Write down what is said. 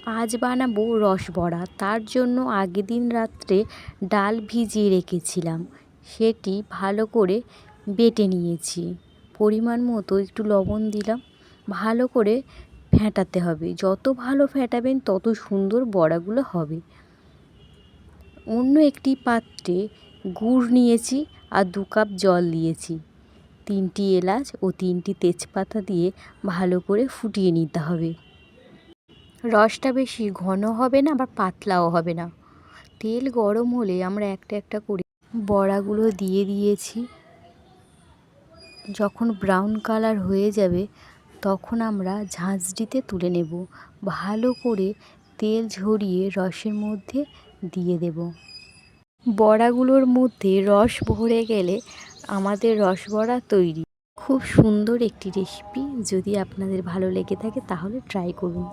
আজ বানাবো রসবড়া। তার জন্য আগের দিন রাত্রে ডাল ভিজিয়ে রেখেছিলাম, সেটি ভালো করে বেটে নিয়েছি। পরিমাণ মতো একটু লবণ দিলাম। ভালো করে ফেটাতে হবে, যত ভালো ফেটাবেন তত সুন্দর বড়াগুলো হবে। অন্য একটি পাত্রে গুড় নিয়েছি আর 2 কাপ জল দিয়েছি। 3টি এলাচ ও 3টি তেজপাতা দিয়ে ভালো করে ফুটিয়ে নিতে হবে। রসটা বেশি ঘন হবে না, আবার পাতলাও হবে না। তেল গরম হলে আমরা একটা একটা করে বড়াগুলো দিয়ে দিয়েছি। যখন ব্রাউন কালার হয়ে যাবে তখন আমরা ঝাঁঝরিতে তুলে নেব। ভালো করে তেল ঝরিয়ে রসের মধ্যে দিয়ে দেব। বড়াগুলোর মধ্যে রস ভরে গেলে আমাদের রসবড়া তৈরি। খুব সুন্দর একটি রেসিপি। যদি আপনাদের ভালো লেগে থাকে তাহলে ট্রাই করুন।